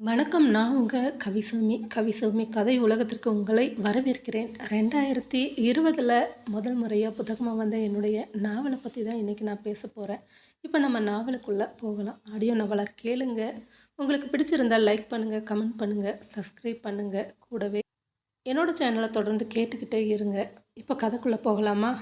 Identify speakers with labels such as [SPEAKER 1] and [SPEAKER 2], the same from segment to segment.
[SPEAKER 1] வணக்கம். நான் உங்கள் கவிசௌமி கதை உலகத்திற்கு உங்களை வரவேற்கிறேன். 2020 முதல் முறையாக புத்தகமாக வந்த என்னுடைய நாவலை பற்றி தான் இன்றைக்கி நான் பேச போகிறேன். இப்போ நம்ம நாவலுக்குள்ளே போகலாம். ஆடியோ நாவலை கேளுங்க. உங்களுக்கு பிடிச்சிருந்தால் லைக் பண்ணுங்கள், கமெண்ட் பண்ணுங்கள், சப்ஸ்கிரைப் பண்ணுங்கள். கூடவே என்னோடய சேனலை தொடர்ந்து கேட்டுக்கிட்டே இருங்க. இப்போ கதைக்குள்ளே போகலாமா?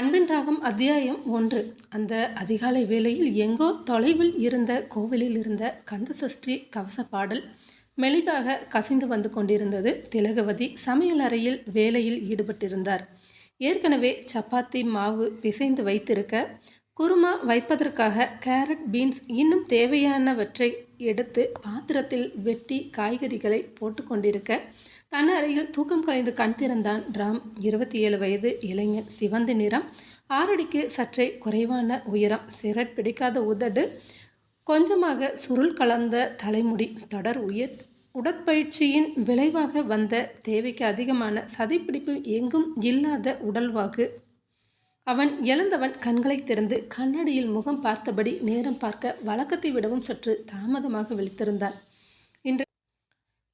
[SPEAKER 1] அன்பின் ராகம் அத்தியாயம் 1. அந்த அதிகாலை வேளையில் எங்கோ தொலைவில் இருந்த கோவிலில் இருந்த கந்தசஷ்டி கவச பாடல் மெலிதாக கசிந்து வந்து கொண்டிருந்தது. திலகவதி சமையல் அறையில் வேலையில் ஈடுபட்டிருந்தார். ஏற்கனவே சப்பாத்தி மாவு பிசைந்து வைத்திருக்க, குருமா வைப்பதற்காக கேரட், பீன்ஸ் இன்னும் தேவையானவற்றை எடுத்து பாத்திரத்தில் வெட்டி காய்கறிகளை போட்டு கொண்டிருக்க, தன் அறையில் தூக்கம் கலைந்து கண் திறந்தான் ராம். 27 வயது இளைஞன். சிவந்த நிறம், 6 அடிக்கு சற்றே குறைவான உயரம், சிரட் பிடிக்காத உதடு, கொஞ்சமாக சுருள் கலந்த தலைமுடி. தொடர் உடற்பயிற்சியின் விளைவாக வந்த தேவைக்கு அதிகமான சதைப்பிடிப்பு எங்கும் இல்லாத உடல்வாகு. அவன் எழுந்தவன் கண்களை திறந்து கண்ணாடியில் முகம் பார்த்தபடி நேரம் பார்க்க வழக்கத்தை விடவும் சற்று தாமதமாக விழித்திருந்தான்.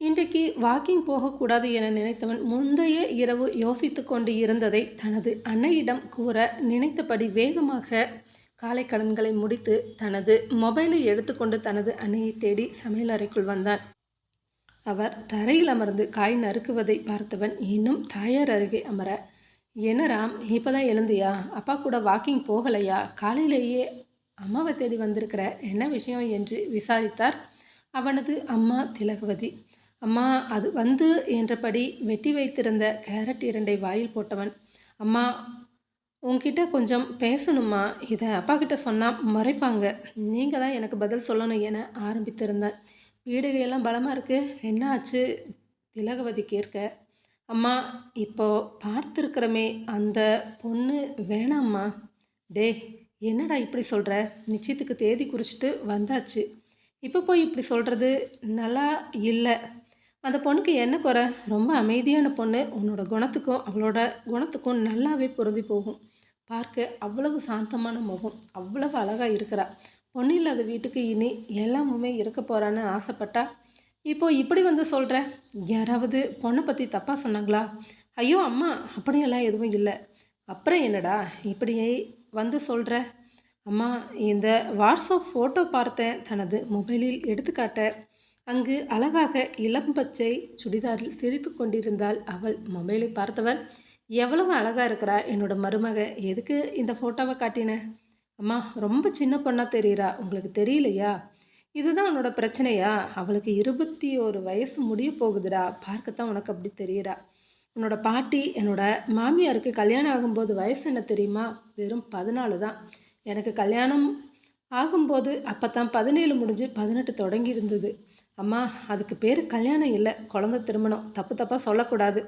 [SPEAKER 1] இன்றைக்கு வாக்கிங் போகக்கூடாது என நினைத்தவன் முந்தைய இரவு யோசித்து கொண்டு இருந்ததை தனது அன்னையிடம் கூற நினைத்தபடி வேகமாக காலை கடன்களை முடித்து தனது மொபைலை எடுத்துக்கொண்டு தனது அன்னையை தேடி சமையலறைக்குள் வந்தான். அவர் தரையில் அமர்ந்து காய் நறுக்குவதை பார்த்தவன் இன்னும் தாயார் அருகே அமர, என்ன ராம், இப்போதான் எழுந்தியா? அப்பா கூட வாக்கிங் போகலையா? காலையிலேயே அம்மாவை தேடி வந்திருக்கிற, என்ன விஷயம் என்று விசாரித்தார் அவனது அம்மா திலகவதி. அம்மா, அது என்றபடி வெட்டி வைத்திருந்த கேரட் 2ஐ வாயில் போட்டவன், அம்மா, உன்கிட்ட கொஞ்சம் பேசணுமா? இதை அப்பா கிட்ட சொன்னால் மறைப்பாங்க. நீங்கள் தான் எனக்கு பதில் சொல்லணும் என ஆரம்பித்திருந்தான். வீடுகையெல்லாம் பலமாக இருக்குது, என்ன ஆச்சு? திலகவதி கேட்க, அம்மா, இப்போ பார்த்துருக்குறமே அந்த பொண்ணு வேணாம்மா. டே, என்னடா இப்படி சொல்கிற? நிச்சயத்துக்கு தேதி குறிச்சிட்டு வந்தாச்சு, இப்போ போய் இப்படி சொல்கிறது நல்லா இல்லை. அந்த பொண்ணுக்கு என்ன குறை? ரொம்ப அமைதியான பொண்ணு. உன்னோட குணத்துக்கும் அவளோட குணத்துக்கும் நல்லாவே பொருந்தி போகும். பார்க்க அவ்வளவு சாந்தமான முகம், அவ்வளவு அழகாக இருக்கிறா. பொண்ணு இல்லாத வீட்டுக்கு இனி எல்லாமுமே இருக்க போகிறான்னு ஆசைப்பட்டா, இப்போ இப்படி வந்து சொல்கிற? யாராவது பொண்ணை பற்றி தப்பாக சொன்னாங்களா? ஐயோ அம்மா, அப்படியெல்லாம் எதுவும் இல்லை. அப்புறம் என்னடா இப்படியே வந்து சொல்கிற? அம்மா, இந்த வாட்ஸ்அப் ஃபோட்டோ பார்த்தேன். தனது மொபைலில் எடுத்துக்காட்ட, அங்கு அழகாக இளம்பச்சை சுடிதாரில் சிரித்து கொண்டிருந்தாள் அவள். மொபைலை பார்த்தவள், எவ்வளவு அழகாக இருக்கிறா என்னோட மருமக, எதுக்கு இந்த ஃபோட்டோவை காட்டின? அம்மா, ரொம்ப சின்ன பொண்ணாக தெரிகிறா, உங்களுக்கு தெரியலையா? இதுதான் உன்னோட பிரச்சனையா? அவளுக்கு 21 வயசு முடிய போகுதுடா, பார்க்கத்தான் உனக்கு அப்படி தெரிகிறா. உன்னோட பாட்டி, என்னோட மாமியாருக்கு கல்யாணம் ஆகும்போது வயசு என்ன தெரியுமா? வெறும் 14 தான். எனக்கு கல்யாணம் ஆகும்போது அப்போ தான் 17 முடிஞ்சு 18 தொடங்கி இருந்தது. அம்மா, அதுக்கு பேர் கல்யாணம் இல்லை, குழந்தை திருமணம். தப்பாக சொல்லக்கூடாது.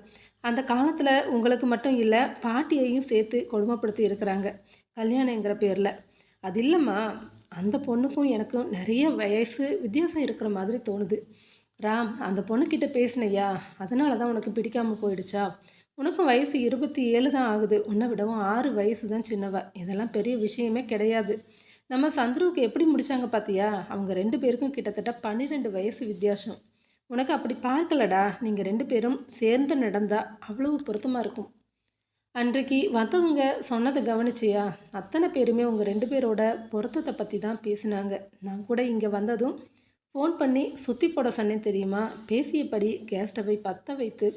[SPEAKER 1] அந்த காலத்தில் உங்களுக்கு மட்டும் இல்லை, பாட்டியையும் சேர்த்து கொடுமைப்படுத்தி இருக்கிறாங்க கல்யாணங்கிற பேரில். அது இல்லைம்மா, அந்த பொண்ணுக்கும் எனக்கும் நிறைய வயசு வித்தியாசம் இருக்கிற மாதிரி தோணுது. ராம், அந்த பொண்ணுக்கிட்ட பேசினையா? அதனால தான் உனக்கு பிடிக்காமல் போயிடுச்சா? உனக்கும் வயசு 27 தான் ஆகுது. உன்னை விடவும் 6 வயசு தான் சின்னவ. இதெல்லாம் பெரிய விஷயமே கிடையாது. நம்ம சந்துருவுக்கு எப்படி முடித்தாங்க பார்த்தியா? அவங்க 2 பேருக்கும் கிட்டத்தட்ட 12 வயசு வித்தியாசம். உனக்கு அப்படி பார்க்கலடா. நீங்கள் 2 பேரும் சேர்ந்து நடந்தால் அவ்வளவு பொருத்தமாக இருக்கும். அன்றைக்கு வந்தவங்க சொன்னதை கவனிச்சியா? அத்தனை பேருமே உங்கள் 2 பேரோட பொருத்தத்தை பற்றி தான் பேசினாங்க. நான் கூட இங்கே வந்ததும் ஃபோன் பண்ணி சுற்றி போட சொன்னேன் தெரியுமா? பேசியபடி கேஸ் ஸ்டவ்வை பற்ற வைத்து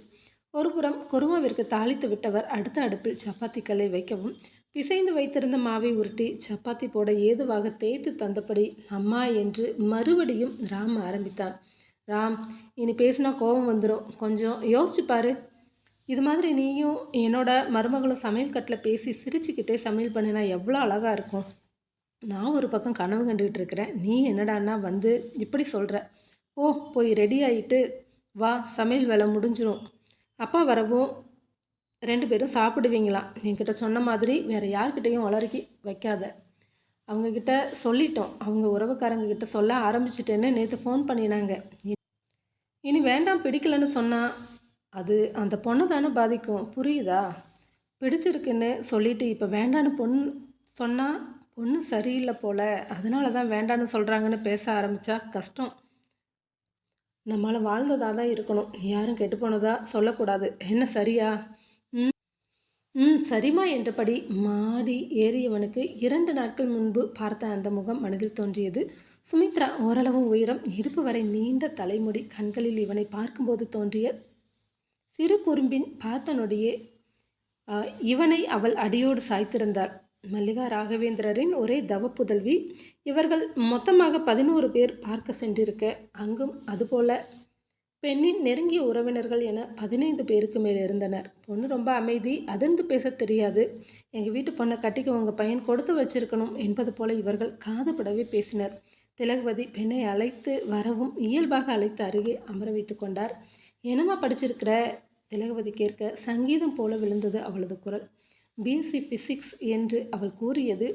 [SPEAKER 1] ஒருபுறம் குருமாவிற்கு தாளித்து விட்டவர் அடுத்த அடுப்பில் சப்பாத்திக்கல்லை வைக்கவும், பிசைந்து வைத்திருந்த மாவை உருட்டி சப்பாத்தி போட ஏதுவாக தேய்த்து தந்தபடி அம்மா என்று மறுபடியும் ராம் ஆரம்பித்தான். ராம், இனி பேசினா கோபம் வந்துடும், கொஞ்சம் யோசிச்சு பாரு. இது மாதிரி நீயும் என்னோட மருமகளும் சமையல் கட்டில் பேசி சிரிச்சுக்கிட்டே சமையல் பண்ணினா எவ்வளோ அழகாக இருக்கும். நான் ஒரு பக்கம் கனவு கண்டுகிட்டு இருக்கிறேன், நீ என்னடான்னா வந்து இப்படி சொல்கிற. போய் ரெடி ஆகிட்டு வா, சமையல் வேலை முடிஞ்சிடும். அப்பா வரவும் 2 பேரும் சாப்பிடுவீங்களாம். என்கிட்ட சொன்ன மாதிரி வேறு யார்கிட்டையும் வளர்க்கி வைக்காத. அவங்கக்கிட்ட சொல்லிட்டோம். அவங்க உறவுக்காரங்கக்கிட்ட சொல்ல ஆரம்பிச்சிட்டேன்னு நேற்று ஃபோன் பண்ணினாங்க. இனி வேண்டாம், பிடிக்கலன்னு சொன்னால் அது அந்த பொண்ணை தானே பாதிக்கும், புரியுதா? பிடிச்சிருக்குன்னு சொல்லிவிட்டு இப்போ வேண்டான்னு சொன்னால் பொண்ணு சரியில்லை போல, அதனால தான் வேண்டான்னு சொல்கிறாங்கன்னு பேச ஆரம்பித்தா கஷ்டம். நம்மளால் வாழ்ந்ததாக தான் இருக்கணும், யாரும் கெட்டு போனதா சொல்லக்கூடாது. என்ன சரியா? ம் ம் சரிம்மா என்றபடி மாடி ஏறியவனுக்கு 2 நாட்கள் முன்பு பார்த்த அந்த முகம் மனதில் தோன்றியது. சுமித்ரா ஓரளவு உயரம், இடுப்பு வரை நீண்ட தலைமுடி, கண்களில் இவனை பார்க்கும்போது தோன்றிய சிறு குறும்பின் பார்த்த நொடியே இவனை அவள் அடியோடு சாய்த்திருந்தாள். மல்லிகா ராகவேந்திரரின் ஒரே தவப்புதல்வி. இவர்கள் மொத்தமாக 11 பேர் பார்க்க சென்றிருக்க, அங்கும் அதுபோல பெண்ணின் நெருங்கிய உறவினர்கள் என 15 பேருக்கு மேல் இருந்தனர். பொண்ணு ரொம்ப அமைதி, அதிர்ந்து பேச தெரியாது. எங்கள் வீட்டு பொண்ணை கட்டிக்க உங்கள் பையன் கொடுத்து வச்சிருக்கணும் என்பது போல இவர்கள் காதுபடவே பேசினர். திலகவதி பெண்ணை அழைத்து வரவும் இயல்பாக அழைத்து அருகே அமர வைத்து கொண்டார். என்னம்மா படிச்சிருக்கிற? திலகவதி கேட்க சங்கீதம் போல விழுந்தது அவளது குரல். பிஎஸ்சி ஃபிசிக்ஸ் என்று அவள் கூறியது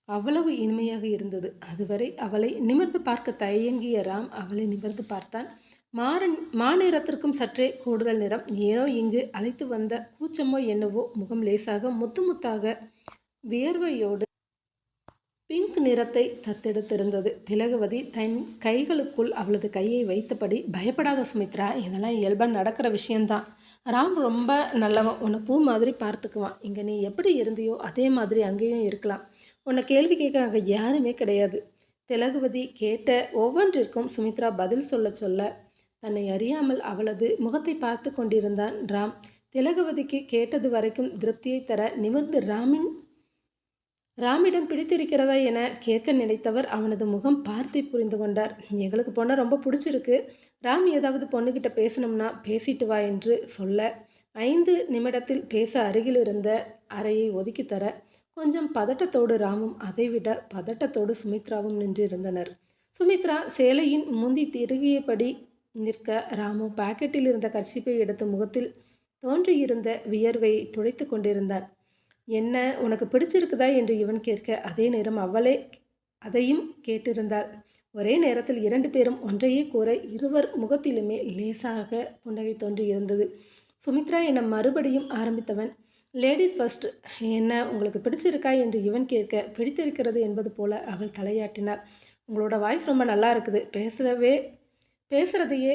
[SPEAKER 1] அவ்வளவு இனிமையாக இருந்தது. அதுவரை அவளை நிமிர்ந்து பார்க்க தயங்கிய ராம் அவளை நிமிர்ந்து பார்த்தான். மாநிறத்திற்கும் சற்றே கூடுதல் நிறம். ஏனோ இங்கு அழைத்து வந்த கூச்சமோ என்னவோ, முகம் லேசாக முத்து முத்தாக வியர்வையோடு பிங்க் நிறத்தை தத்தெடுத்திருந்தது. திலகவதி தன் கைகளுக்குள் அவளது கையை வைத்தபடி, பயப்படாத சுமித்ரா, இதெல்லாம் இயல்பாக நடக்கிற விஷயந்தான். ராம் ரொம்ப நல்லவன், உன்னை பூ மாதிரி பார்த்துக்குவான். இங்கே நீ எப்படி இருந்தியோ அதே மாதிரி அங்கேயும் இருக்கலாம். உன்னை கேள்வி கேட்க அங்கே யாருமே கிடையாது. திலகவதி கேட்ட ஒவ்வொன்றிற்கும் சுமித்ரா பதில் சொல்ல தன்னை அறியாமல் அவளது முகத்தை பார்த்து கொண்டிருந்தான் ராம். திலகவதிக்கு கேட்டது வரைக்கும் திருப்தியை தர நிமிர்ந்து ராமிடம் பிடித்திருக்கிறதா என கேட்க நினைத்தவர் அவனது முகம் பார்த்தே புரிந்து கொண்டார். எங்களுக்கு பொண்ணை ரொம்ப பிடிச்சிருக்கு. ராம் ஏதாவது பொண்ணுக்கிட்ட பேசணும்னா பேசிட்டு வா என்று சொல்ல 5 நிமிடத்தில் பேச அருகில் இருந்த அறையை ஒதுக்கி தர கொஞ்சம் பதட்டத்தோடு ராமும் அதைவிட பதட்டத்தோடு சுமித்ராவும் நின்றிருந்தனர். சுமித்ரா சேலையின் முந்தி திருகியபடி நிற்க, ராமு பாக்கெட்டில் இருந்த கர்ச்சிப்பை எடுத்து முகத்தில் தோன்றியிருந்த வியர்வையை துடைத்து கொண்டிருந்தான். என்ன உனக்கு பிடிச்சிருக்குதா என்று இவன் கேட்க, அதே நேரம் அவளே அதையும் கேட்டிருந்தாள். ஒரே நேரத்தில் 2 பேரும் ஒன்றையே கூற இருவர் முகத்திலுமே லேசாக புன்னகை தோன்றியிருந்தது. சுமித்ரா என மறுபடியும் ஆரம்பித்தவன், லேடிஸ் ஃபர்ஸ்ட், என்ன உங்களுக்கு பிடிச்சிருக்கா என்று இவன் கேட்க, பிடித்திருக்கிறது என்பது போல அவள் தலையாட்டினாள். உங்களோட வாய்ஸ் ரொம்ப நல்லா இருக்குது, பேசுகிறதையே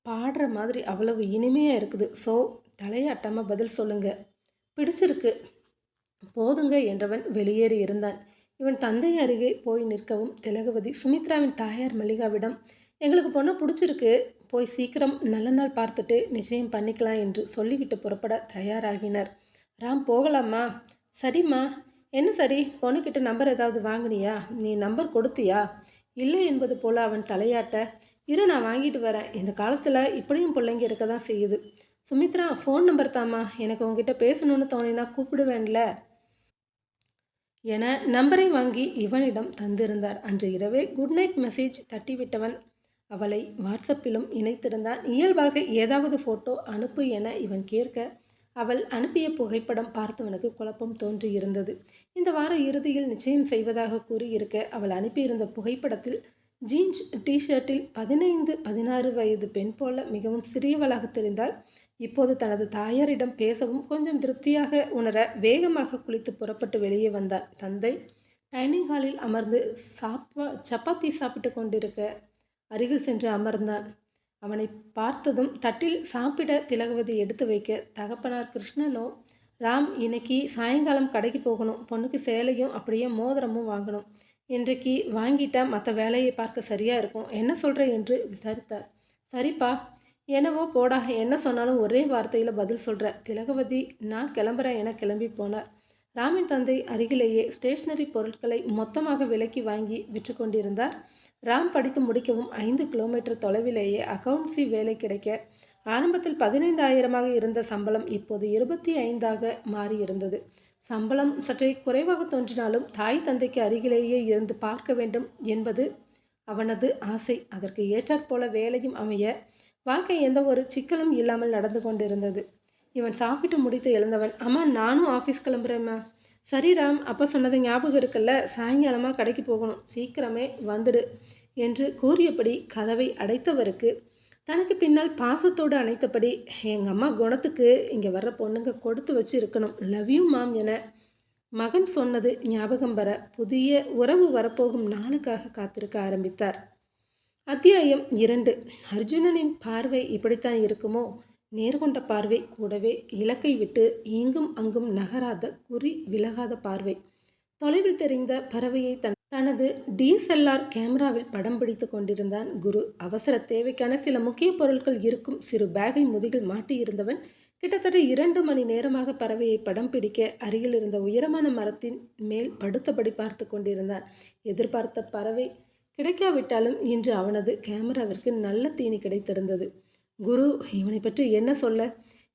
[SPEAKER 1] பாடுற மாதிரி அவ்வளவு இனிமையாக இருக்குது. ஸோ தலையாட்டாமல் பதில் சொல்லுங்க. பிடிச்சிருக்கு போதுங்க என்றவன் வெளியேறி இருந்தான். இவன் தந்தை அருகே போய் நிற்கவும் திலகவதி சுமித்ராவின் தாயார் மல்லிகாவிடம், எங்களுக்கு பொண்ணை பிடிச்சிருக்கு, போய் சீக்கிரம் நல்ல நாள் பார்த்துட்டு நிச்சயம் பண்ணிக்கலாம் என்று சொல்லிவிட்டு புறப்பட தயாராகினர். ராம், போகலாமா? சரிம்மா. என்ன சரி, பொண்ணுக்கிட்ட நம்பர் ஏதாவது வாங்கினியா? நீ நம்பர் கொடுத்தியா? இல்லை என்பது போல் அவன் தலையாட்ட, இரு நான் வாங்கிட்டு வரேன். இந்த காலத்தில் இப்படியும் பிள்ளைங்க இருக்க தான் செய்யுது. சுமித்ரா, ஃபோன் நம்பர் தாம்மா, எனக்கு உங்ககிட்ட பேசணும்னு தோணினா கூப்பிடுவேன்ல என நம்பரை வாங்கி இவனிடம் தந்திருந்தார். அன்று இரவே குட் நைட் மெசேஜ் தட்டிவிட்டவன் அவளை வாட்ஸ்அப்பிலும் இணைத்திருந்தான். இயல்பாக ஏதாவது ஃபோட்டோ அனுப்பு என இவன் கேட்க, அவள் அனுப்பிய புகைப்படம் பார்த்தவனுக்கு குழப்பம் தோன்றியிருந்தது. இந்த வார இறுதியில் நிச்சயம் செய்வதாக கூறியிருக்க, அவள் அனுப்பியிருந்த புகைப்படத்தில் ஜீன்ஸ் டிஷர்ட்டில் 15-16 வயது பெண் போல மிகவும் சிறியவளாக தெரிந்தாள். இப்போது தனது தாயாரிடம் பேசவும் கொஞ்சம் திருப்தியாக உணர வேகமாக குளித்து புறப்பட்டு வெளியே வந்தான். தந்தை டைனிங் ஹாலில் அமர்ந்து சப்பாத்தி சாப்பிட்டு கொண்டிருக்க அருகில் சென்று அமர்ந்தான். அவனை பார்த்ததும் தட்டில் சாப்பிட திலகவதி எடுத்து வைக்க, தகப்பனார் கிருஷ்ணனோ, ராம், இன்னைக்கு சாயங்காலம் கடைக்கு போகணும், பொண்ணுக்கு சேலையும் அப்படியே மோதிரமும் வாங்கணும், இன்றைக்கு வாங்கிட்டா மற்ற வேலையை பார்க்க சரியாக இருக்கும், என்ன சொல்கிற என்று விசாரித்தார். சரிப்பா, என்னவோ போடா, என்ன சொன்னாலும் ஒரே வார்த்தையில் பதில் சொல்கிற. திலகவதி நான் கிளம்புறேன் என கிளம்பி போனார். ராமின் தந்தை அருகிலேயே ஸ்டேஷ்னரி பொருட்களை மொத்தமாக விலைக்கு வாங்கி விற்று கொண்டிருந்தார். ராம் படித்து முடிக்கவும் 5 கிலோமீட்டர் தொலைவிலேயே அக்கவுண்ட்ஸி வேலை கிடைக்க, ஆரம்பத்தில் 15,000 இருந்த சம்பளம் இப்போது 25 மாறியிருந்தது. சம்பளம் சற்றே குறைவாக தோன்றினாலும் தாய் தந்தைக்கு அருகிலேயே இருந்து பார்க்க வேண்டும் என்பது அவனது ஆசை. அதற்கு ஏற்றாற்போல வேலையும் அமைய வாழ்க்கை எந்த ஒரு சிக்கலும் இல்லாமல் நடந்து கொண்டிருந்தது. இவன் சாப்பிட்டு முடித்து எழுந்தவன், அம்மா நானும் ஆஃபீஸ் கிளம்புறேம்மா. சரி ராம், அப்போ சொன்னது ஞாபகம் இருக்குல்ல, சாயங்காலமாக கடைக்கு போகணும், சீக்கிரமே வந்துடு என்று கூறியபடி கதவை அடைத்தவருக்கு தனக்கு பின்னால் பாசத்தோடு அணைத்தபடி, எங்கள் அம்மா குணத்துக்கு இங்கே வர்ற பொண்ணுங்க கொடுத்து வச்சு இருக்கணும், லவ் யூ மாம் என மகன் சொன்னது ஞாபகம் வர புதிய உறவு வரப்போகும் நாளுக்காக காத்திருக்க ஆரம்பித்தார். அத்தியாயம் 2. அர்ஜுனனின் பார்வை இப்படித்தான் இருக்குமோ? நேர்கொண்ட பார்வை, கூடவே இலக்கை விட்டு இங்கும் அங்கும் நகராத, குறி விலகாத பார்வை. தொலைவில் தெரிந்த பறவையை தனது DSLR கேமராவில் படம் பிடித்து கொண்டிருந்தான் குரு. அவசர தேவைக்கான சில முக்கிய பொருட்கள் இருக்கும் சிறு பேகை முதுகில் மாட்டியிருந்தவன் கிட்டத்தட்ட 2 மணி நேரமாக பறவையை படம் பிடிக்க அருகில் இருந்த உயரமான மரத்தின் மேல் படுத்தபடி பார்த்து கொண்டிருந்தான். எதிர்பார்த்த பறவை கிடைக்காவிட்டாலும் இன்று அவனது கேமராவிற்கு நல்ல தீனி கிடைத்திருந்தது. குரு இவனை பற்றி என்ன சொல்ல?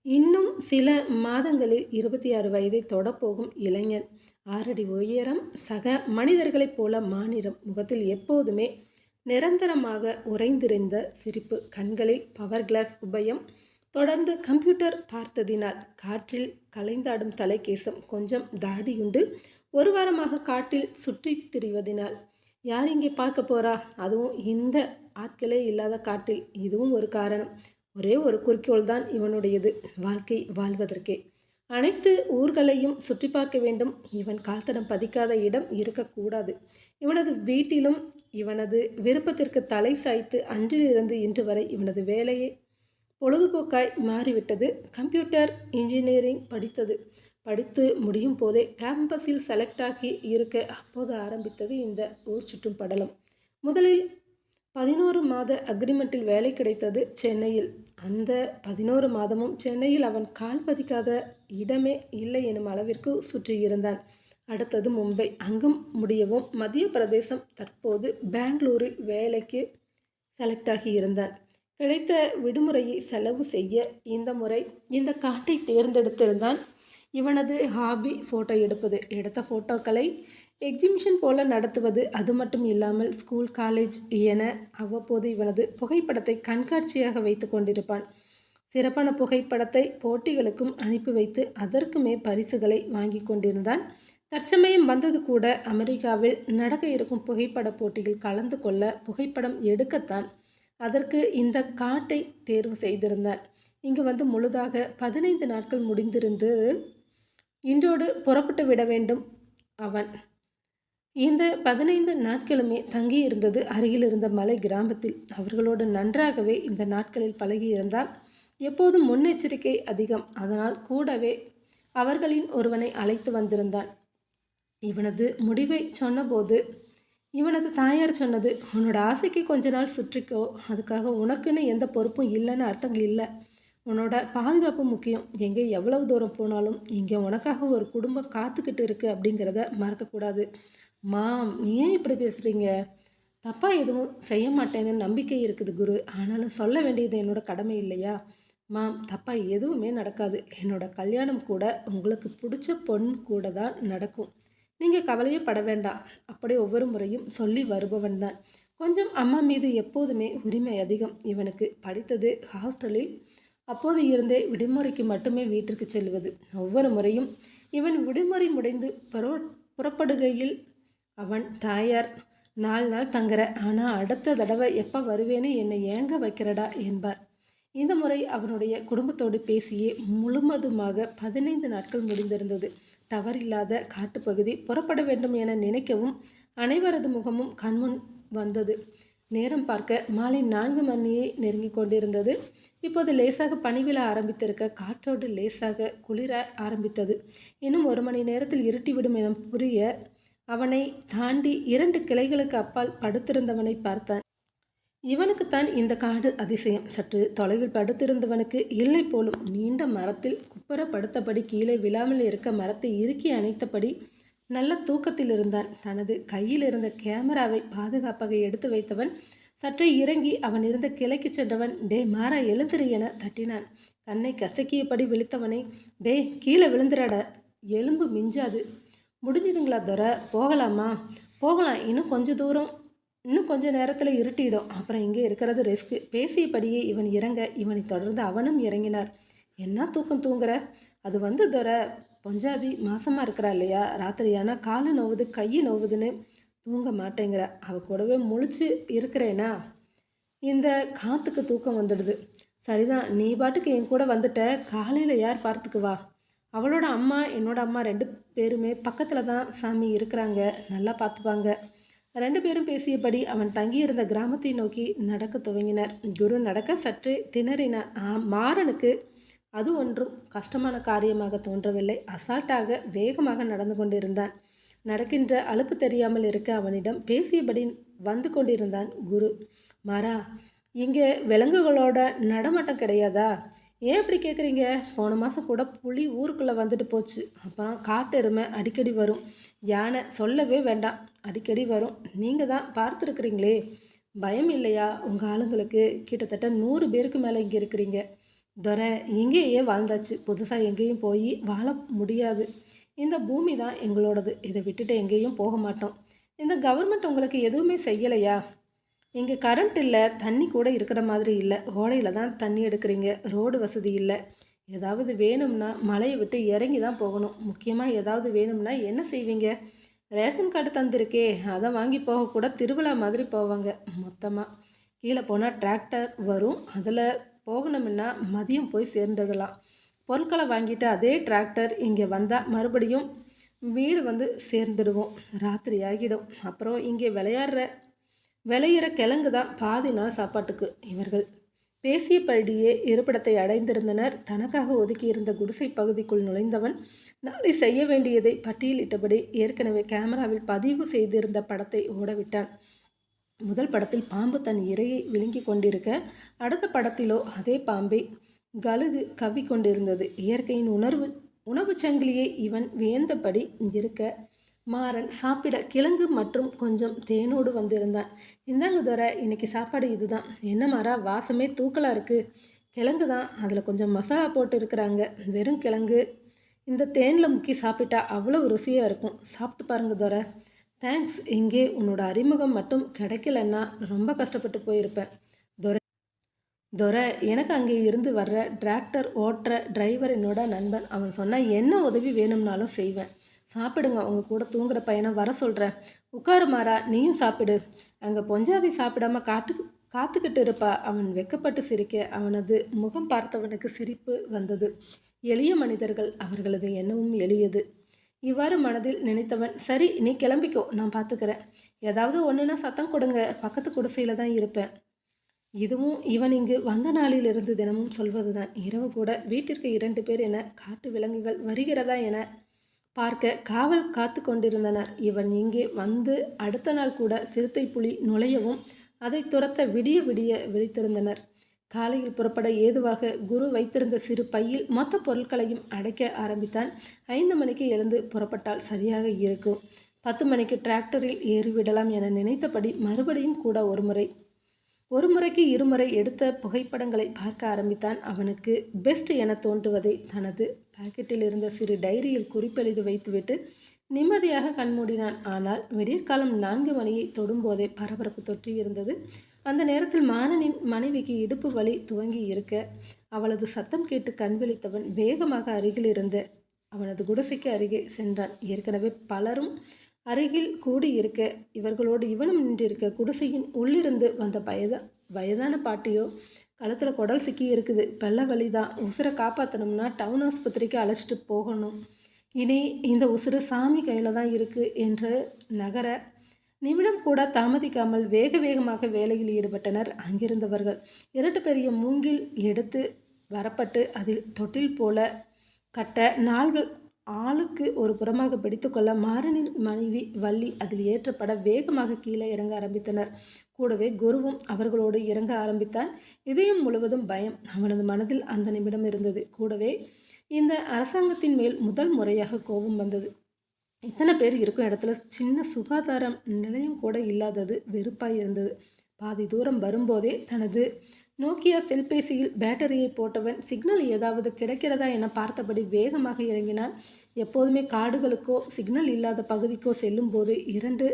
[SPEAKER 1] இன்னும் சில மாதங்களில் 26 வயதை தொடப்போகும் இளைஞன், 6 அடி உயரம், சக மனிதர்களைப் போல மாநிறம், முகத்தில் எப்போதுமே நிரந்தரமாக உறைந்திருந்த சிரிப்பு, கண்களில் பவர் கிளாஸ் உபயம், தொடர்ந்து கம்ப்யூட்டர் பார்த்ததினால் காற்றில் கலைந்தாடும் தலைக்கேசம், கொஞ்சம் தாடியுண்டு, ஒரு வாரமாக காட்டில் சுற்றி திரிவதினால். யார் இங்கே பார்க்க போறா? அதுவும் இந்த ஆட்களே இல்லாத காட்டில். இதுவும் ஒரு காரணம். ஒரே ஒரு குறிக்கோள் தான் இவனுடையது, வாழ்க்கை வாழ்வதற்கே. அனைத்து ஊர்களையும் சுற்றி பார்க்க வேண்டும். இவன் கால்தடம் பதிக்காத இடம் இருக்கக்கூடாது. இவனது வீட்டிலும் இவனது விருப்பத்திற்கு தலை சாய்த்து அன்றிலிருந்து இன்று வரை இவனது வேலையை பொழுதுபோக்காய் மாறிவிட்டது. கம்ப்யூட்டர் இன்ஜினியரிங் படித்து முடியும் போதே கேம்பஸில் செலக்ட் ஆகி இருக்க அப்போது ஆரம்பித்தது இந்த ஊர் சுற்றும் படலம். முதலில் 11 மாத அக்ரிமெண்ட்டில் வேலை கிடைத்தது சென்னையில். அந்த 11 மாதமும் சென்னையில் அவன் கால் பதிக்காத இடமே இல்லை எனும் அளவிற்கு சுற்றியிருந்தான். அடுத்தது மும்பை, அங்கும் முடியவும் மத்திய பிரதேசம், தற்போது பெங்களூரில் வேலைக்கு செலக்ட் ஆகி இருந்தான். கிடைத்த விடுமுறையை செலவு செய்ய இந்த முறை இந்த காட்டை தேர்ந்தெடுத்திருந்தான். இவனது ஹாபி ஃபோட்டோ எடுப்பது. எடுத்த ஃபோட்டோக்களை எக்ஸிபிஷன் போல நடத்துவது. அது மட்டும் இல்லாமல் ஸ்கூல், காலேஜ் என அவ்வப்போது இவனது புகைப்படத்தை கண்காட்சியாக வைத்து கொண்டிருப்பான். சிறப்பான புகைப்படத்தை போட்டிகளுக்கும் அனுப்பி வைத்து அதற்குமே பரிசுகளை வாங்கி கொண்டிருந்தான். தற்சமயம் வந்தது கூட அமெரிக்காவில் நடக்க இருக்கும் புகைப்பட போட்டியில் கலந்து கொள்ள, புகைப்படம் எடுக்கத்தான். அதற்கு இந்த காட்டை தேர்வு செய்திருந்தான். இங்கு வந்து முழுதாக 15 நாட்கள் முடிந்திருந்து இன்றோடு புறப்பட்டு விட வேண்டும் அவன். இந்த 15 நாட்களுமே தங்கியிருந்தது அருகில் இருந்த மலை கிராமத்தில். அவர்களோடு நன்றாகவே இந்த நாட்களில் பழகியிருந்தான். எப்போதும் முன்னெச்சரிக்கை அதிகம். அதனால் கூடவே அவர்களின் ஒருவனை அழைத்து வந்திருந்தான். இவனது முடிவை சொன்னபோது இவனது தாயார் சொன்னது, உன்னோட ஆசைக்கு கொஞ்ச நாள் சுற்றிக்கோ, அதுக்காக உனக்குன்னு எந்த பொறுப்பும் இல்லைன்னு அர்த்தம் இல்லை. உன்னோட பாதுகாப்பு முக்கியம். எங்கே எவ்வளவு தூரம் போனாலும் இங்கே உனக்காக ஒரு குடும்பம் காத்துக்கிட்டு இருக்கு அப்படிங்கிறத மறக்கக்கூடாது. மாம், நீ ஏன் இப்படி பேசுகிறீங்க? தப்பாக எதுவும் செய்ய மாட்டேன்னு நம்பிக்கை இருக்குது குரு. ஆனாலும் சொல்ல வேண்டியது என்னோட கடமை இல்லையா? மாம், தப்பாக எதுவுமே நடக்காது. என்னோட கல்யாணம் கூட உங்களுக்கு பிடிச்ச பொண் கூட தான் நடக்கும். நீங்கள் கவலையே பட வேண்டாம். அப்படி ஒவ்வொரு முறையும் சொல்லி வருபவன் தான். கொஞ்சம் அம்மா மீது எப்போதுமே உரிமை அதிகம் இவனுக்கு. படித்தது ஹாஸ்டலில். அப்போது இருந்தே விடுமுறைக்கு மட்டுமே வீட்டிற்கு செல்வது. ஒவ்வொரு முறையும் இவன் விடுமுறை முடிந்து புறப்படுகையில் அவன் தாயார், 4 நாள் தங்குற, ஆனால் அடுத்த தடவை எப்போ வருவேன்னு என்னை ஏங்க வைக்கிறடா என்பார். இந்த முறை அவனுடைய குடும்பத்தோடு பேசியே முழுவதுமாக 15 நாட்கள் முடிந்திருந்தது. டவர் இல்லாத காட்டுப்பகுதி. புறப்பட வேண்டும் என நினைக்கவும் அனைவரது முகமும் கண்முன் வந்தது. நேரம் பார்க்க மாலை 4 மணியை நெருங்கி கொண்டிருந்தது. இப்போது லேசாக பனிவிழ ஆரம்பித்திருக்க காற்றோடு லேசாக குளிர ஆரம்பித்தது. இன்னும் 1 மணி நேரத்தில் இருட்டிவிடும் என புரிய அவனை தாண்டி 2 கிளைகளுக்கு அப்பால் படுத்திருந்தவனை பார்த்தான். இவனுக்குத்தான் இந்த காடு அதிசயம். சற்று தொலைவில் படுத்திருந்தவனுக்கு இல்லை போலும். நீண்ட மரத்தில் குப்புற படுத்தபடி கீழே விழாமல் இருக்க மரத்தை இறுக்கி அணைத்தபடி நல்ல தூக்கத்தில் இருந்தான். தனது கையில் இருந்த கேமராவை பாதுகாப்பாக எடுத்து வைத்தவன் சற்றே இறங்கி அவன் இருந்த கிளைக்கு சென்றவன், டே மாறா, எழுந்திரு என தட்டினான். கண்ணை கசக்கியபடி விழித்தவனை, டே கீழே விழுந்துடாட, எலும்பு மிஞ்சாது. முடிஞ்சுதுங்களா துரை? போகலாமா? போகலாம். இன்னும் கொஞ்ச நேரத்தில் இருட்டிடும். அப்புறம் இங்கே இருக்கிறது ரிஸ்க்கு. பேசியபடியே இவன் இறங்க இவனை தொடர்ந்து அவனும் இறங்கினார். என்ன தூக்கம் தூங்குற? அது வந்து துரை, பொஞ்சாதி மாசமாக இருக்கிறா இல்லையா? ராத்திரியானா காலை நோவுது, கையை நோவுதுன்னு தூங்க மாட்டேங்கிற. அவள் கூடவே முழிச்சு இருக்கிறேனா இந்த காற்றுக்கு தூக்கம் வந்துடுது. சரிதான், நீ பாட்டுக்கு என் கூட வந்துட்ட. காலையில் யார் பார்த்துக்குவா? அவளோட அம்மா என்னோட அம்மா 2 பேருமே பக்கத்தில் தான் சாமி இருக்கிறாங்க, நல்லா பார்த்துப்பாங்க. 2 பேரும் பேசியபடி அவன் தங்கியிருந்த கிராமத்தை நோக்கி நடக்கத் துவங்கினர். குரு நடக்க சற்றே திணறினான். மாறனுக்கு அது ஒன்றும் கஷ்டமான காரியமாக தோன்றவில்லை. அசால்ட்டாக வேகமாக நடந்து கொண்டிருந்தான். நடக்கின்ற அலுப்பு தெரியாமல் இருக்க அவனிடம் பேசியபடி வந்து கொண்டிருந்தான் குரு. மாறா, இங்கே விலங்குகளோட நடமாட்டம் கிடையாதா? ஏன் இப்படி கேட்குறீங்க? போன மாதம் கூட புலி ஊருக்குள்ளே வந்துட்டு போச்சு. அப்புறம் காட்டு எருமை அடிக்கடி வரும். யானை சொல்லவே வேண்டாம், அடிக்கடி வரும். நீங்கள் தான் பார்த்துருக்குறீங்களே, பயம் இல்லையா உங்கள் ஆளுங்களுக்கு? கிட்டத்தட்ட 100 பேருக்கு மேலே இங்கே இருக்கிறீங்க. துரை, இங்கேயே வாழ்ந்தாச்சு, புதுசாக எங்கேயும் போய் வாழ முடியாது. இந்த பூமி தான் எங்களோடது, இதை விட்டுட்டு எங்கேயும் போக மாட்டோம். இந்த கவர்மெண்ட் உங்களுக்கு எதுவுமே செய்யலையா? இங்கே கரண்ட் இல்லை, தண்ணி கூட இருக்கிற மாதிரி இல்லை. ஓடையில் தான் தண்ணி எடுக்கிறீங்க, ரோடு வசதி இல்லை. ஏதாவது வேணும்னா மலையை விட்டு இறங்கி தான் போகணும். முக்கியமாக ஏதாவது வேணும்னா என்ன செய்வீங்க? ரேஷன் கார்டு தந்திருக்கே, அதை வாங்கி போகக்கூட திருவிழா மாதிரி போவாங்க. மொத்தமாக கீழே போனால் டிராக்டர் வரும், அதில் போகணும்னா மதியம் போய் சேர்ந்துடலாம். பொருட்களை வாங்கிட்டு அதே டிராக்டர் இங்கே வந்தால் மறுபடியும் வீடு வந்து சேர்ந்துடுவோம். ராத்திரி ஆகிடும். அப்புறம் இங்கே விளையிற கிழங்கு தான் பாதி நாள் சாப்பாட்டுக்கு. இவர்கள் பேசியபடியே இருப்பிடத்தை அடைந்திருந்தனர். தனக்காக ஒதுக்கியிருந்த குடிசை பகுதிக்குள் நுழைந்தவன் நாளை செய்ய வேண்டியதை பட்டியலிட்டபடி ஏற்கனவே கேமராவில் பதிவு செய்திருந்த படத்தை ஓடவிட்டான். முதல் படத்தில் பாம்பு தன் இரையை விழுங்கி கொண்டிருக்க, அடுத்த படத்திலோ அதே பாம்பை கழுகு கவ்விக்கொண்டிருந்தது. இயற்கையின் உணவு சங்கிலியை இவன் வியந்தபடி இருக்க, மாறன் சாப்பிட கிழங்கு மற்றும் கொஞ்சம் தேனோடு வந்திருந்தான். இந்தாங்க துரை, இன்னைக்கு சாப்பாடு இதுதான். என்ன மாறா, வாசமே தூக்கலாக இருக்குது. கிழங்கு தான், அதில் கொஞ்சம் மசாலா போட்டு இருக்கிறாங்க. வெறும் கிழங்கு இந்த தேனில் முக்கி சாப்பிட்டா அவ்வளோ ருசியாக இருக்கும். சாப்பிட்டு பாருங்க துரை. தேங்க்ஸ். இங்கே உன்னோட அறிமுகம் மட்டும் கிடைக்கலன்னா ரொம்ப கஷ்டப்பட்டு போயிருப்பேன். துரை, எனக்கு அங்கே இருந்து வர்ற டிராக்டர் ஓட்டுற டிரைவர் என்னோட நண்பன். அவன் சொன்னால் என்ன உதவி வேணும்னாலும் செய்வேன். சாப்பிடுங்க, உங்கள் கூட தூங்குற பையனை வர சொல்கிறேன். உட்காரு மாறா, நீயும் சாப்பிடு. அங்கே பொஞ்சாதி சாப்பிடாம காத்துக்கிட்டு இருப்பா. அவன் வெக்கப்பட்டு சிரிக்க அவனது முகம் பார்த்தவனுக்கு சிரிப்பு வந்தது. எளிய மனிதர்கள், அவர்களது எண்ணமும் எளியது. இவ்வாறு மனதில் நினைத்தவன், சரி நீ கிளம்பிக்கோ, நான் பார்த்துக்கிறேன். ஏதாவது ஒன்றுனா சத்தம் கொடுங்க, பக்கத்து குடிசையில் தான் இருப்பேன். இதுவும் இவன் இங்கு வந்த நாளிலிருந்து தினமும் சொல்வதுதான். இரவு கூட வீட்டிற்கு 2 பேர் என காட்டு விலங்குகள் வருகிறதா என பார்க்க காவல் காத்து கொண்டிருந்தனர். இவன் இங்கே வந்து அடுத்த நாள் கூட சிறுத்தை புலி நுழையவும் அதை துரத்த விடிய விடிய விழித்திருந்தனர். காலையில் புறப்பட ஏதுவாக குரு வைத்திருந்த சிறு பையில் மொத்த பொருட்களையும் அடைக்க ஆரம்பித்தான். 5 மணிக்கு எழுந்து புறப்பட்டால் சரியாக இருக்கும். 10 மணிக்கு டிராக்டரில் ஏறிவிடலாம் என நினைத்தபடி மறுபடியும் கூட ஒரு முறைக்கு 2 முறை எடுத்த புகைப்படங்களை பார்க்க ஆரம்பித்தான். அவனுக்கு பெஸ்ட் என தோன்றுவதை தனது பாக்கெட்டில் இருந்த சிறு டைரியில் குறிப்பெழுதி வைத்துவிட்டு நிம்மதியாக கண்மூடினான். ஆனால் விடியற்காலம் 4 மணியை தொடும்போதே பரபரப்பு தொற்றி இருந்தது. அந்த நேரத்தில் மாறனின் மனைவிக்கு இடுப்பு வலி துவங்கி இருக்க, அவளது சத்தம் கேட்டு கண் விழித்தவன் வேகமாக அருகில் இருந்த அவனது குடிசைக்கு அருகே சென்றான். ஏற்கனவே பலரும் அருகில் கூடியிருக்க, இவர்களோடு இவனும் நின்றிருக்க, குடிசையின் உள்ளிருந்து வந்த வயதான பாட்டியோ கழுத்தில் குடல் சிக்கி இருக்குது, வெள்ள வலிதான், உசுரை காப்பாற்றணும்னா டவுன் ஆஸ்பத்திரிக்கு அழைச்சிட்டு போகணும், இனி இந்த உசுறு சாமி கையில் தான் இருக்குது என்று நகர நிமிடம் கூட தாமதிக்காமல் வேக வேகமாக வேலையில் ஈடுபட்டனர் அங்கிருந்தவர்கள். 2 பெரிய மூங்கில் எடுத்து வரப்பட்டு அதில் தொட்டில் போல கட்ட, நாள்கள் ஆளுக்கு ஒரு புறமாக பிடித்துக்கொள்ள மாறனின் மனைவி வள்ளி அதில் ஏற்றப்பட வேகமாக கீழே இறங்க ஆரம்பித்தனர். கூடவே குருவும் அவர்களோடு இறங்க ஆரம்பித்தான். இதயம் முழுவதும் பயம் அவனது மனதில் அந்த நிமிடம் இருந்தது. கூடவே இந்த அரசாங்கத்தின் மேல் முதல் முறையாக கோபம் வந்தது. இத்தனை பேர் இருக்கும் இடத்துல சின்ன சுகாதாரம் நிலையம் கூட இல்லாதது வெறுப்பாய் இருந்தது. பாதி தூரம் வரும்போதே தனது நோக்கியா செல்பேசியில் பேட்டரியை போட்டவன் சிக்னல் ஏதாவது கிடைக்கிறதா என பார்த்தபடி வேகமாக இறங்கினான். எப்போதுமே காடுகளுக்கோ சிக்னல் இல்லாத பகுதிக்கோ செல்லும் போது 2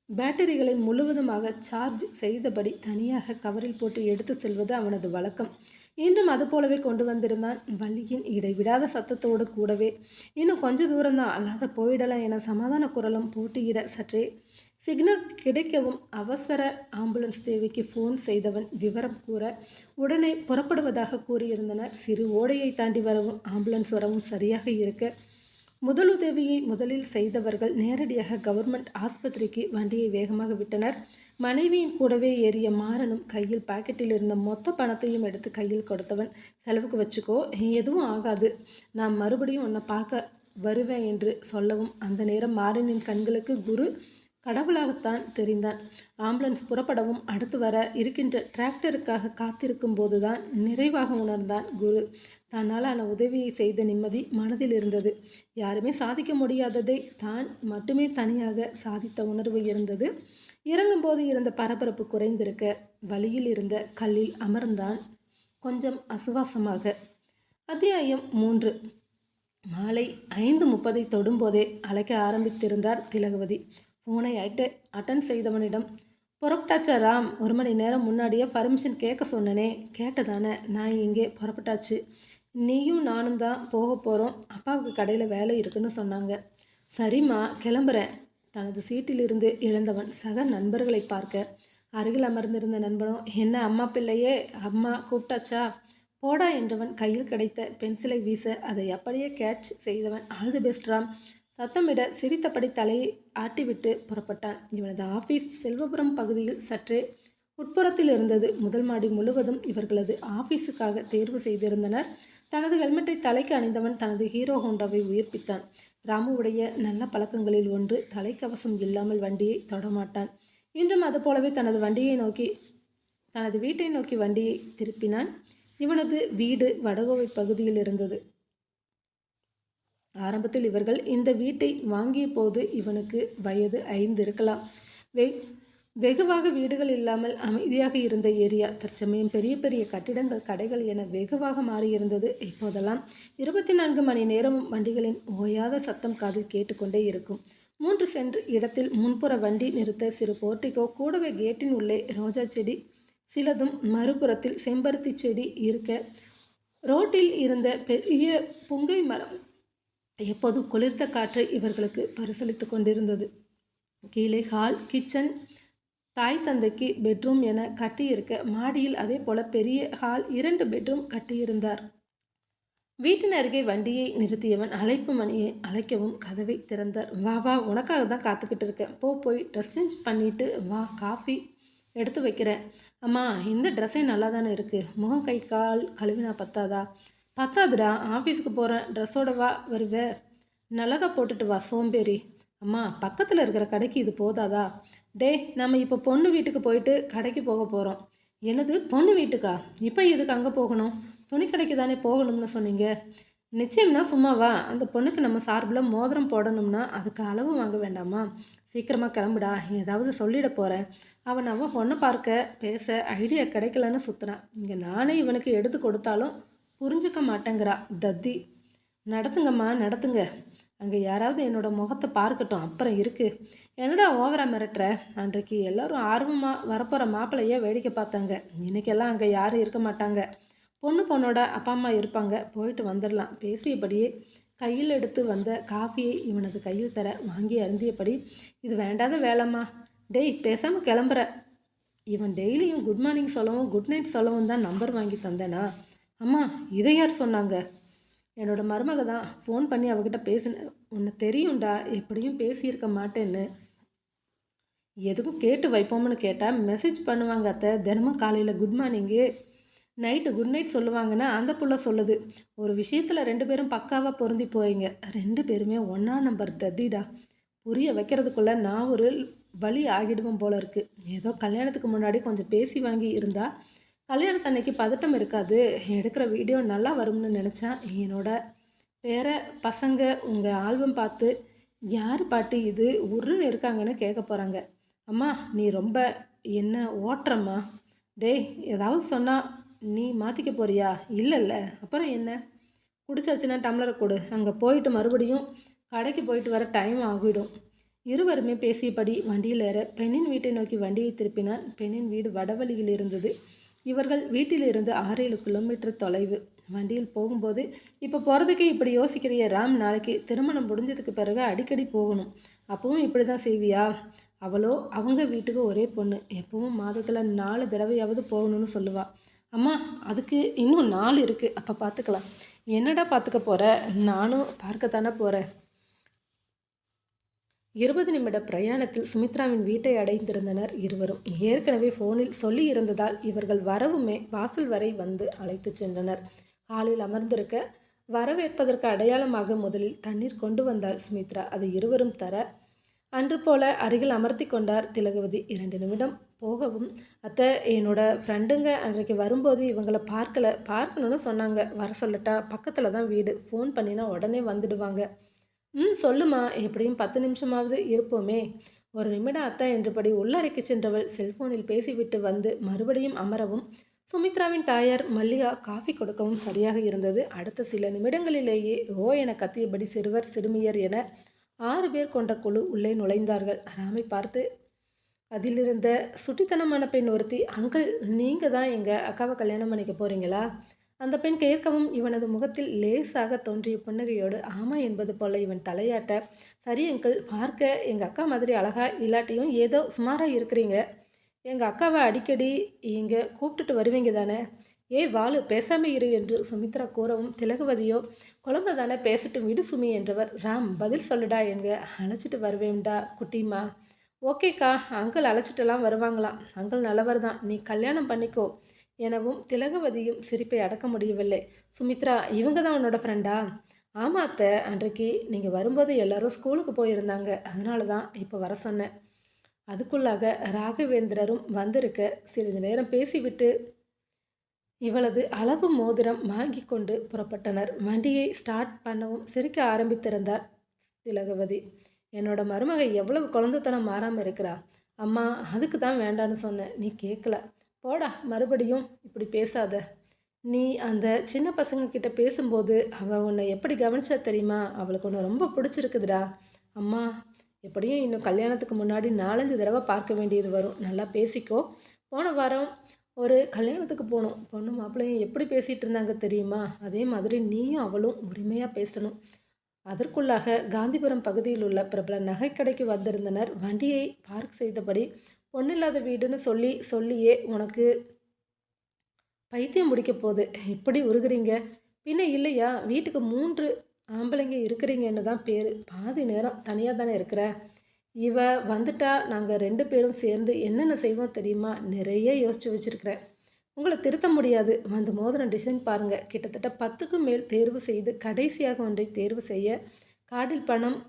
[SPEAKER 1] பேட்டரிகளை முழுவதுமாக சார்ஜ் செய்தபடி தனியாக கவரில் போட்டு எடுத்து செல்வது அவனது வழக்கம். இன்றும் அதுபோலவே கொண்டு வந்திருந்தான். வள்ளியின் இடைவிடாத சத்தத்தோடு கூடவே இன்னும் கொஞ்ச தூரம்தான், அல்லாத போயிடலாம் என சமாதான குரலும் போட்டியிட சற்றே சிக்னல் கிடைக்கவும் அவசர ஆம்புலன்ஸ் தேவைக்கு ஃபோன் செய்தவன் விவரம் கூற உடனே புறப்படுவதாக கூறியிருந்தனர். சிறு ஓடையை தாண்டி வரவும் ஆம்புலன்ஸ் வரவும் சரியாக இருக்க முதலுதவியை முதலில் செய்தவர்கள் நேரடியாக கவர்மெண்ட் ஆஸ்பத்திரிக்கு வண்டியை வேகமாக விட்டனர். மனைவியின் கூடவே ஏறிய மாறனும் கையில் பாக்கெட்டில் இருந்த மொத்த பணத்தையும் எடுத்து கையில் கொடுத்தவன், செலவுக்கு வச்சுக்கோ, எதுவும் ஆகாது, நான் மறுபடியும் உன்னை பார்க்க வருவேன் என்று சொல்லவும் அந்த நேரம் மாறனின் கண்களுக்கு குரு கடவுளாகத்தான் தெரிந்தான். ஆம்புலன்ஸ் புறப்படவும் அடுத்து வர இருக்கின்ற டிராக்டருக்காக காத்திருக்கும் போதுதான் நிறைவாக உணர்ந்தான் குரு. தன்னாலான உதவியை செய்த நிம்மதி மனதில் இருந்தது. யாருமே சாதிக்க முடியாததை தான் மட்டுமே தனியாக சாதித்த உணர்வு இருந்தது. இறங்கும்போது இருந்த பரபரப்பு குறைந்திருக்க வழியில் இருந்த கல்லில் அமர்ந்தான் கொஞ்சம் அசுவாசமாக. அத்தியாயம் 3. மாலை 5:30 தொடும்போதே அழைக்க ஆரம்பித்திருந்தார் திலகவதி. ஃபோனை அட்டன் செய்தவனிடம், புறப்பட்டாச்சா ராம்? 1 மணி நேரம் முன்னாடியே பர்மிஷன் கேட்க சொன்னனே, கேட்டதானே? நான் இங்கே புறப்பட்டாச்சு, நீயும் நானும் தான் போக போகிறோம், அப்பாவுக்கு கடையில் வேலை இருக்குன்னு சொன்னாங்க. சரிம்மா, கிளம்புறேன். தனது சீட்டிலிருந்து எழுந்தவன் சக நண்பர்களை பார்க்க அருகில் அமர்ந்திருந்த நண்பனும், என்ன அம்மா பிள்ளையே, அம்மா கூப்பிட்டாச்சா, போடா என்றவன் கையில் கிடைத்த பென்சிலை வீச அதை அப்படியே கேட்ச் செய்தவன், ஆல் தி பெஸ்ட் ராம், சத்தமிட சிரித்தபடி தலையை ஆட்டிவிட்டு புறப்பட்டான். இவனது ஆஃபீஸ் செல்வபுரம் பகுதியில் சற்றே உட்புறத்தில் இருந்தது. முதல் மாடி முழுவதும் இவர்களது ஆஃபீஸுக்காக தேர்வு செய்திருந்தனர். தனது ஹெல்மெட்டை தலைக்கு அணிந்தவன் தனது ஹீரோ ஹோண்டாவை உயிர்ப்பித்தான். ராமுவுடைய நல்ல பழக்கங்களில் ஒன்று, தலைக்கவசம் இல்லாமல் வண்டியை தொடமாட்டான். இன்றும் அதுபோலவே தனது வீட்டை நோக்கி வண்டியை திருப்பினான். இவனது வீடு வடகோவை பகுதியில் இருந்தது. ஆரம்பத்தில் இவர்கள் இந்த வீட்டை வாங்கிய போது இவனுக்கு வயது 5 இருக்கலாம். வெகுவாக வீடுகள் இல்லாமல் அமைதியாக இருந்த ஏரியா தற்சமயம் பெரிய பெரிய கட்டிடங்கள், கடைகள் என வெகுவாக மாறியிருந்தது. இப்போதெல்லாம் 24 மணி நேரமும் வண்டிகளின் ஓயாத சத்தம் காதில் கேட்டுக்கொண்டே இருக்கும். 3 சென்ட் இடத்தில் முன்புற வண்டி நிறுத்த சிறு போர்ட்டிகோ, கூடவே கேட்டின் உள்ளே ரோஜா செடி சிலதும், மறுபுறத்தில் செம்பருத்தி செடி இருக்க, ரோட்டில் இருந்த பெரிய புங்கை மரம் எப்போதும் குளிர்ந்த காற்றை இவர்களுக்கு பரிசளித்து கொண்டிருந்தது. கீழே ஹால், கிச்சன், தாய் தந்தைக்கு பெட்ரூம் என கட்டியிருக்க, மாடியில் அதே போல பெரிய ஹால், 2 பெட்ரூம் கட்டியிருந்தார். வீட்டின் அருகே வண்டியை நிறுத்தியவன் அழைப்பு மணியை அழைக்கவும் கதவை திறந்தார். வா வா, உனக்காக தான் காத்துக்கிட்டு இருக்கேன், போய் ட்ரெஸ் சேஞ்ச் பண்ணிட்டு வா, காஃபி எடுத்து வைக்கிறேன். அம்மா, இந்த ட்ரெஸ்ஸே நல்லா தானே இருக்குது, முகம் கை கால் கழுவினா பத்தாதா? பத்தாதுடா, ஆஃபீஸுக்கு போகிறேன், ட்ரெஸ்ஸோட வா வருவே, நல்லதாக போட்டுட்டு வா சோம்பேறி. அம்மா, பக்கத்தில் இருக்கிற கடைக்கு இது போதாதா? டே, நம்ம இப்போ பொண்ணு வீட்டுக்கு போயிட்டு கடைக்கு போக போகிறோம். என்னது, பொண்ணு வீட்டுக்கா? இப்போ எதுக்கு அங்கே போகணும்? துணி கடைக்கு தானே போகணும்னு சொன்னீங்க. நிச்சயம்னா சும்மாவா? அந்த பொண்ணுக்கு நம்ம சார்பில் மோதிரம் போடணும்னா அதுக்கு அளவு வாங்க வேண்டாமா? சீக்கிரமாக கிளம்புடா, ஏதாவது சொல்லிட போகிறேன். அவன் பொண்ணை பார்க்க பேச ஐடியா கிடைக்கலன்னு சுற்றுறான். இங்கே நானே இவனுக்கு எடுத்து கொடுத்தாலும் புரிஞ்சுக்க மாட்டேங்கிறா தத்தி. நடத்துங்கம்மா நடத்துங்க, அங்கே யாராவது என்னோட முகத்தை பார்க்கட்டும், அப்புறம் இருக்குது. என்னடா ஓவரா மிரட்டுற? அன்றைக்கு எல்லோரும் ஆர்வமாக வரப்போகிற மாப்பிள்ளையே வேடிக்கை பார்த்தாங்க. இன்றைக்கெல்லாம் அங்கே யாரும் இருக்க மாட்டாங்க. பொண்ணோட அப்பா அம்மா இருப்பாங்க, போயிட்டு வந்துடலாம். பேசியபடியே கையில் எடுத்து வந்த காஃபியை இவனது கையில் தர வாங்கி அருந்தியபடி, இது வேண்டாத வேலைம்மா, டேய் பேசாமல் கிளம்புற. இவன் டெய்லியும் குட் மார்னிங் சொல்லவும் குட் நைட் சொல்லவும் தான் நம்பர் வாங்கி தந்தேனா? அம்மா, இதை யார் சொன்னாங்க? என்னோட மருமக தான் ஃபோன் பண்ணி அவகிட்ட பேசினேன். உன்னை தெரியும்டா, எப்படியும் பேசியிருக்க மாட்டேன்னு. எதுக்கும் கேட்டு வைப்போம்னு கேட்டால் மெசேஜ் பண்ணுவாங்க அத்தை, தினமும் காலையில் good morning, night good night சொல்லுவாங்கன்னா அந்த புள்ள சொல்லுது. ஒரு விஷயத்தில் 2 பேரும் பக்காவாக பொருந்தி போகிறீங்க. 2 பேருமே ஒன்றா நம்பர் தத்திடா. புரிய வைக்கிறதுக்குள்ளே நான் ஒரு வழி ஆகிடுவோம் போல இருக்குது. ஏதோ கல்யாணத்துக்கு முன்னாடி கொஞ்சம் பேசி வாங்கி இருந்தால் கல்யாணத்தன்னைக்கு பதட்டம் இருக்காது. எடுக்கிற வீடியோ நல்லா வரும்னு நினச்சேன். என்னோட பேர பசங்க உங்கள் ஆல்பம் பார்த்து யார் பாட்டி இது உருன்னு இருக்காங்கன்னு கேட்க போகிறாங்க. அம்மா, நீ ரொம்ப என்ன ஓட்டுறம்மா? டேய், ஏதாவது சொன்னால் நீ மாற்றிக்க போறியா? இல்லைல்ல, அப்புறம் என்ன? குடிச்சாச்சுன்னா டம்ளரை கொடு, அங்கே போயிட்டு மறுபடியும் கடைக்கு போயிட்டு வர டைம் ஆகிடும். இருவருமே பேசியபடி வண்டியில் ஏற பெண்ணின் வீட்டை நோக்கி வண்டியை திருப்பினான். பெண்ணின் வீடு வடவழியில் இருந்தது. இவர்கள் வீட்டிலிருந்து 6-7 கிலோமீட்டர் தொலைவு. வண்டியில் போகும்போது, இப்போ போகிறதுக்கே இப்படி யோசிக்கிறிய ராம், நாளைக்கு திருமணம் முடிஞ்சதுக்கு பிறகு அடிக்கடி போகணும், அப்பவும் இப்படி தான் செய்வியா? அவளோ அவங்க வீட்டுக்கு ஒரே பொண்ணு. எப்பவும் மாதத்தில் 4 தடவையாவது போகணும்னு சொல்லுவா. அம்மா, அதுக்கு இன்னும் 4 இருக்குது, அப்போ பார்த்துக்கலாம். என்னடா பார்த்துக்க போகிற? நானும் பார்க்கத்தானே போகிறேன். 20 நிமிட பிரயாணத்தில் சுமித்ராவின் வீட்டை அடைந்திருந்தனர் இருவரும். ஏற்கனவே ஃபோனில் சொல்லி இருந்ததால் இவர்கள் வரவுமே வாசல் வரை வந்து அழைத்து சென்றனர். காலில் அமர்ந்திருக்க வரவேற்பதற்கு அடையாளமாக முதலில் தண்ணீர் கொண்டு வந்தாள் சுமித்ரா. அதை இருவரும் தர அன்று போல அருகில் அமர்த்தி கொண்டார் திலகவதி. 2 நிமிடம் போகவும், அத்தை, என்னோட ஃப்ரெண்டுங்க அன்றைக்கு வரும்போது இவங்களை பார்க்கணுன்னு சொன்னாங்க. வர சொல்லட்டா? பக்கத்தில் தான் வீடு. ஃபோன் பண்ணினா உடனே வந்துடுவாங்க. சொல்லுமா, எப்படியும் 10 நிமிஷமாவது இருப்போமே. ஒரு நிமிடம் அத்தா என்றபடி உள்ளறைக்கு சென்றவள் செல்போனில் பேசிவிட்டு வந்து மறுபடியும் அமரவும் சுமித்ராவின் தாயார் மல்லிகா காஃபி கொடுக்கவும் சரியாக இருந்தது. அடுத்த சில நிமிடங்களிலேயே ஓ என கத்தியபடி சிறுவர் சிறுமியர் என 6 பேர் கொண்ட குழு உள்ளே நுழைந்தார்கள். ராமை பார்த்து அதிலிருந்த சுட்டித்தனமான பெண் ஒருத்தி, அங்கிள், நீங்கள் தான் எங்கள் அக்காவை கல்யாணம் பண்ணிக்க போகிறீங்களா? அந்த பெண் கேட்கவும் இவனது முகத்தில் லேசாக தோன்றிய புன்னகையோடு ஆமாம் என்பது போல இவன் தலையாட்ட, சரி அங்கிள், பார்க்க எங்கள் அக்கா மாதிரி அழகா இல்லாட்டியும் ஏதோ சுமாராக இருக்கிறீங்க. எங்கள் அக்காவை அடிக்கடி இங்கே கூப்பிட்டுட்டு வருவீங்க தானே? ஏய் வாலு, பேசாமல் இரு என்று சுமித்ரா கூறவும் திலகவதியோ, குழந்தை தானே, பேசட்டும் விடு சுமி என்றவர். ராம், பதில் சொல்லுடா என்க. அழைச்சிட்டு வருவேன்டா குட்டிமா. ஓகேக்கா, அங்கிள் அழைச்சிட்டுலாம் வருவாங்களாம். அங்கிள் நல்லவர் தான், நீ கல்யாணம் பண்ணிக்கோ எனவும் திலகவதியும் சிரிப்பை அடக்க முடியவில்லை. சுமித்ரா, இவங்க தான் உன்னோட ஃப்ரெண்டா? ஆமாம் அத்தை, அன்றைக்கு நீங்கள் வரும்போது எல்லாரும் ஸ்கூலுக்கு போயிருந்தாங்க, அதனால தான் இப்போ வர சொன்னேன். அதுக்குள்ளாக ராகவேந்திரரும் வந்திருக்க சிறிது நேரம் பேசிவிட்டு இவளது அளவு மோதிரம் வாங்கி கொண்டு புறப்பட்டனர். வண்டியை ஸ்டார்ட் பண்ணவும் சிரிக்க ஆரம்பித்திருந்தார் திலகவதி. என்னோட மருமகை எவ்வளவு குழந்தைத்தனம் மாறாமல் இருக்கிறா. அம்மா, அதுக்கு தான் வேண்டான்னு சொன்னேன், நீ கேட்கல. போடா, மறுபடியும் இப்படி பேசாத. நீ அந்த சின்ன பசங்க கிட்ட பேசும்போது அவள் உன்னை எப்படி கவனிச்சா தெரியுமா? அவளுக்கு உன்னை ரொம்ப பிடிச்சிருக்குதுடா. அம்மா, எப்படியும் இன்னும் கல்யாணத்துக்கு முன்னாடி 4-5 தடவை பார்க்க வேண்டியது வரும். நல்லா பேசிக்கோ. போன வாரம் ஒரு கல்யாணத்துக்கு போனோம். பொண்ணு மாப்பிள்ளையும் எப்படி பேசிகிட்டு இருந்தாங்க தெரியுமா? அதே மாதிரி நீயும் அவளும் உரிமையாக பேசணும். அதற்குள்ளாக காந்திபுரம் பகுதியில் உள்ள பிரபல நகைக்கடைக்கு வந்திருந்தனர். வண்டியை பார்க் செய்தபடி, பொண்ணில்லாத வீடுன்னு சொல்லியே உனக்கு பைத்தியம் முடிக்க போகுது. இப்படி உருகுறீங்க. பின்ன இல்லையா, வீட்டுக்கு 3 ஆம்பளைங்க இருக்கிறீங்கன்னு தான் பேர். பாதி நேரம் தனியாக தானே இருக்கிற. இவ வந்துட்டா நாங்கள் 2 பேரும் சேர்ந்து என்னென்ன செய்வோம் தெரியுமா? நிறைய யோசித்து வச்சுருக்கிறேன். உங்களை திருத்த முடியாது. வந்து மோதிரம் டிசைன் பாருங்கள். கிட்டத்தட்ட 10க்கும் மேல் தேர்வு செய்து கடைசியாக ஒன்றை தேர்வு செய்ய கார்டில் பணம்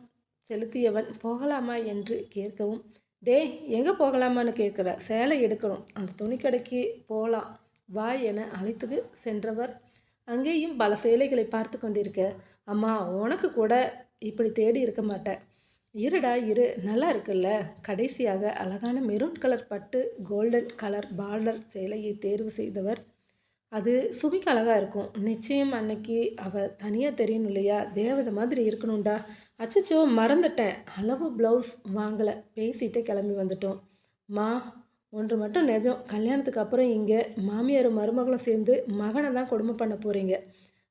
[SPEAKER 1] செலுத்தியவன் போகலாமா என்று கேட்கவும், டே, எங்கே போகலாமான்னு கேட்குற? சேலை எடுக்கணும், அந்த துணிக்கடைக்கு போகலாம் வா என அழைத்து சென்றவர் அங்கேயும் பல சேலைகளை பார்த்து கொண்டிருக்க, அம்மா, உனக்கு கூட இப்படி தேடி இருக்க மாட்டேன். இருடா இரு, நல்லா இருக்குல்ல. கடைசியாக அழகான மெரூன் கலர் பட்டு கோல்டன் கலர் பார்டர் சேலையை தேர்வு செய்தவர், அது சுமிக்கு அழகாக இருக்கும். நிச்சயம் அன்னைக்கு அவள் தனியாக தெரியணும் இல்லையா? தேவதை மாதிரி இருக்கணும்டா. அச்சச்சோ, மறந்துட்டேன், அளவு ப்ளவுஸ் வாங்கலை. பேசிட்டு கிளம்பி வந்துட்டோம். மா, ஒன்று மட்டும் நிஜம், கல்யாணத்துக்கு அப்புறம் இங்கே மாமியாரும் மருமகளும் சேர்ந்து மகனை தான் கொடுமை பண்ண போகிறீங்க.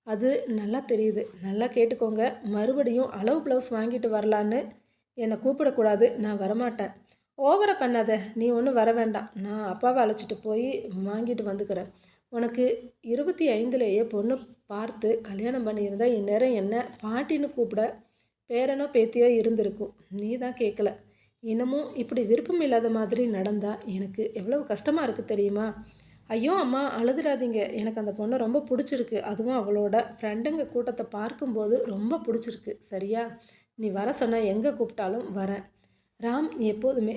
[SPEAKER 1] அது நல்லா தெரியுது. நல்லா கேட்டுக்கோங்க. மறுபடியும் அளவு ப்ளவுஸ் வாங்கிட்டு வரலான்னு என்னை கூப்பிடக்கூடாது. நான் வரமாட்டேன். ஓவரை பண்ணாத. நீ ஒன்றும் வர வேண்டாம். நான் அப்பாவை அழைச்சிட்டு போய் வாங்கிட்டு வந்துக்கிறேன். உனக்கு 25லேயே பொண்ணு பார்த்து கல்யாணம் பண்ணியிருந்தா இந்நேரம் என்ன பாட்டின்னு கூப்பிட பேரனோ பேத்தியோ இருந்திருக்கும். நீ தான் கேட்கல. இன்னமும் இப்படி விருப்பம் இல்லாத மாதிரி நடந்தால் எனக்கு எவ்வளவு கஷ்டமாக இருக்குது தெரியுமா? ஐயோ அம்மா, அழுதுடாதீங்க. எனக்கு அந்த பொண்ணை ரொம்ப பிடிச்சிருக்கு. அதுவும் அவளோட ஃப்ரெண்டுங்க கூட்டத்தை பார்க்கும்போது ரொம்ப பிடிச்சிருக்கு. சரியா? நீ வர சொன்னால் எங்கே கூப்பிட்டாலும் வரேன். ராம் எப்போதுமே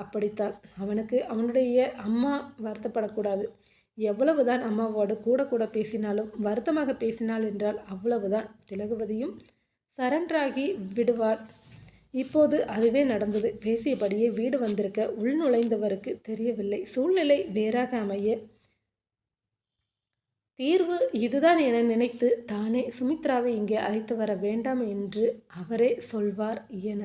[SPEAKER 1] அப்படித்தான். அவனுக்கு அவனுடைய அம்மா வருத்தப்படக்கூடாது. எவ்வளவுதான் அம்மாவோடு கூட பேசினாலும் வருத்தமாக பேசினாள் என்றால் அவ்வளவுதான் திலகவதியும் சரண்டராகி விடுவார். இப்போது அதுவே நடந்தது. பேசியபடியே வீடு வந்திருக்க உள்நுழைந்தவருக்கு தெரியவில்லை. சூழ்நிலை வேறாக அமைய தீர்வு இதுதான் என நினைத்து தானே சுமித்ராவை இங்கே அழைத்து வர வேண்டாம் என்று அவரே சொல்வார் என